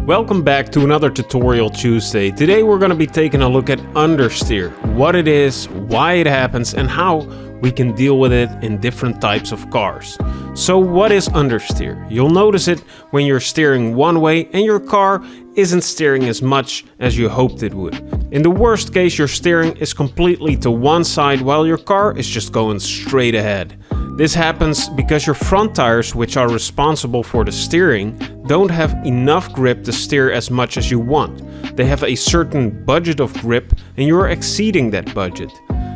Welcome back to another Tutorial Tuesday. Today we're going to be taking a look at understeer, what it is, why it happens, and how we can deal with it in different types of cars. So what is understeer? You'll notice it when you're steering one way and your car isn't steering as much as you hoped it would. In the worst case, your steering is completely to one side while your car is just going straight ahead. This happens because your front tires, which are responsible for the steering, don't have enough grip to steer as much as you want. They have a certain budget of grip and you're exceeding that budget.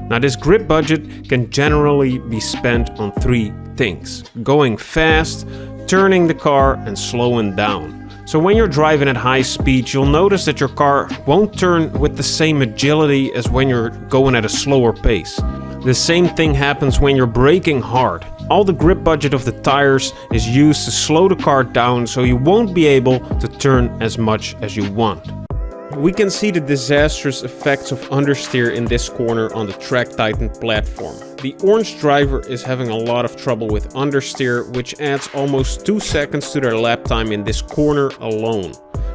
Now this grip budget can generally be spent on three things: going fast, turning the car, and slowing down. So when you're driving at high speed, you'll notice that your car won't turn with the same agility as when you're going at a slower pace. The same thing happens when you're braking hard. All the grip budget of the tires is used to slow the car down, so you won't be able to turn as much as you want. We can see the disastrous effects of understeer in this corner on the Track Titan platform. The orange driver is having a lot of trouble with understeer, which adds almost 2 seconds to their lap time in this corner alone.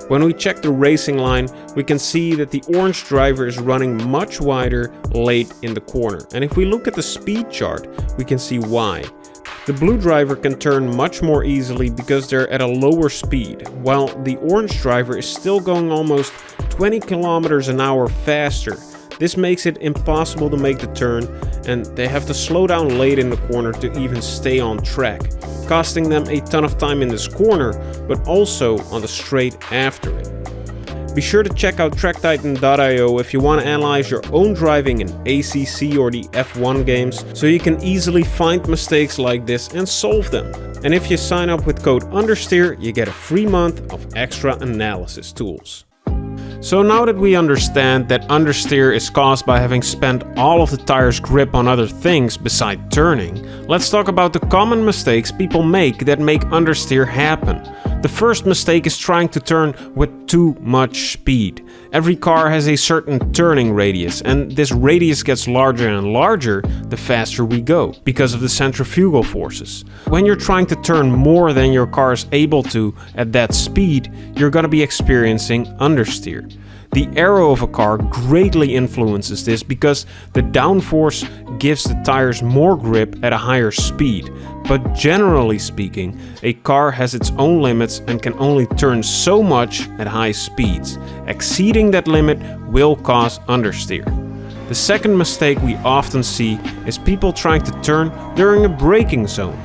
When we check the racing line, we can see that the orange driver is running much wider late in the corner. And if we look at the speed chart, we can see why. The blue driver can turn much more easily because they're at a lower speed, while the orange driver is still going almost 20 kilometers an hour faster. This makes it impossible to make the turn, and they have to slow down late in the corner to even stay on track, costing them a ton of time in this corner, but also on the straight after it. Be sure to check out tracktitan.io if you want to analyze your own driving in ACC or the F1 games, so you can easily find mistakes like this and solve them. And if you sign up with code understeer, you get a free month of extra analysis tools. So now that we understand that understeer is caused by having spent all of the tire's grip on other things beside turning, let's talk about the common mistakes people make that make understeer happen. The first mistake is trying to turn with too much speed. Every car has a certain turning radius, and this radius gets larger and larger the faster we go, because of the centrifugal forces. When you're trying to turn more than your car is able to at that speed, you're going to be experiencing understeer. The aero of a car greatly influences this because the downforce gives the tires more grip at a higher speed. But generally speaking, a car has its own limits and can only turn so much at high speeds. Exceeding that limit will cause understeer. The second mistake we often see is people trying to turn during a braking zone.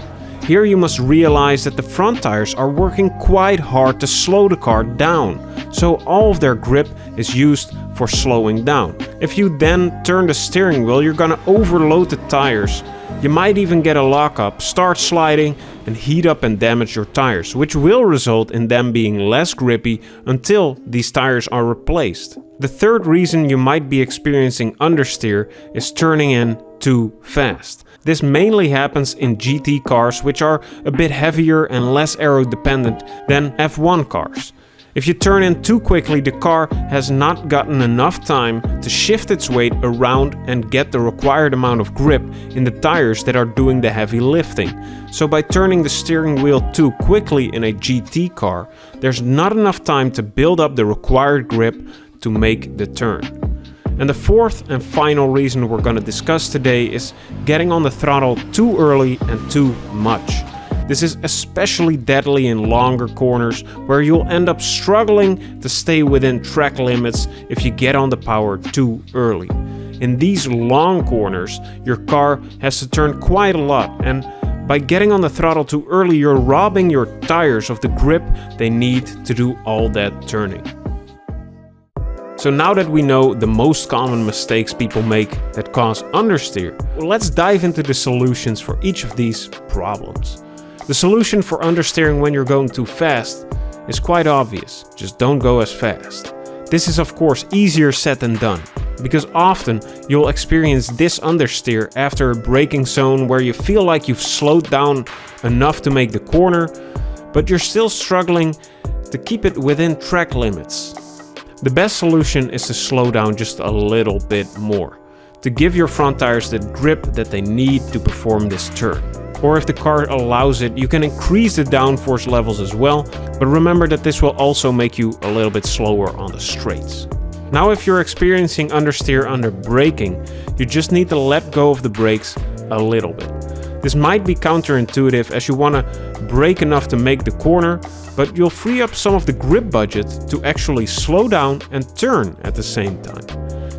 Here you must realize that the front tires are working quite hard to slow the car down, so all of their grip is used for slowing down. If you then turn the steering wheel, you're gonna overload the tires. You might even get a lockup, start sliding, and heat up and damage your tires, which will result in them being less grippy until these tires are replaced. The third reason you might be experiencing understeer is turning in too fast. This mainly happens in GT cars, which are a bit heavier and less aero dependent than F1 cars. If you turn in too quickly, the car has not gotten enough time to shift its weight around and get the required amount of grip in the tires that are doing the heavy lifting. So by turning the steering wheel too quickly in a GT car, there's not enough time to build up the required grip to make the turn. And the fourth and final reason we're going to discuss today is getting on the throttle too early and too much. This is especially deadly in longer corners where you'll end up struggling to stay within track limits if you get on the power too early. In these long corners, your car has to turn quite a lot, and by getting on the throttle too early, you're robbing your tires of the grip they need to do all that turning. So now that we know the most common mistakes people make that cause understeer, let's dive into the solutions for each of these problems. The solution for understeering when you're going too fast is quite obvious: just don't go as fast. This is of course easier said than done, because often you'll experience this understeer after a braking zone where you feel like you've slowed down enough to make the corner, but you're still struggling to keep it within track limits. The best solution is to slow down just a little bit more, to give your front tires the grip that they need to perform this turn. or if the car allows it, you can increase the downforce levels as well, but remember that this will also make you a little bit slower on the straights. Now if you're experiencing understeer under braking, you just need to let go of the brakes a little bit. This might be counterintuitive as you want to brake enough to make the corner, but you'll free up some of the grip budget to actually slow down and turn at the same time.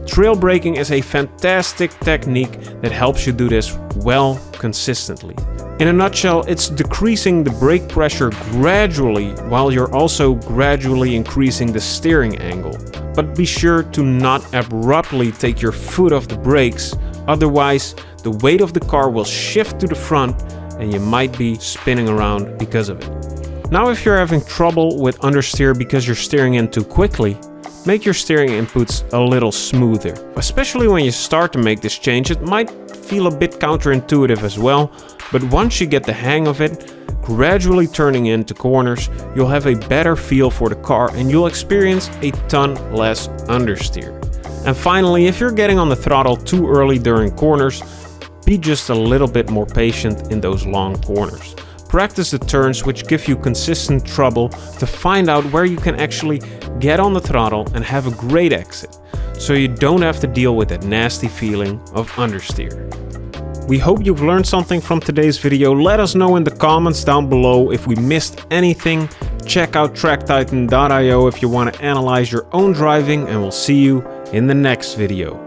Trail braking is a fantastic technique that helps you do this well consistently. In a nutshell, it's decreasing the brake pressure gradually while you're also gradually increasing the steering angle. But be sure to not abruptly take your foot off the brakes, otherwise the weight of the car will shift to the front and you might be spinning around because of it. Now if you're having trouble with understeer because you're steering in too quickly, make your steering inputs a little smoother. Especially when you start to make this change, it might feel a bit counterintuitive as well, but once you get the hang of it, gradually turning into corners, you'll have a better feel for the car and you'll experience a ton less understeer. And finally, if you're getting on the throttle too early during corners, be just a little bit more patient in those long corners. Practice the turns which give you consistent trouble to find out where you can actually get on the throttle and have a great exit, so you don't have to deal with that nasty feeling of understeer. We hope you've learned something from today's video. Let us know in the comments down below if we missed anything. Check out tracktitan.io if you want to analyze your own driving, and we'll see you in the next video.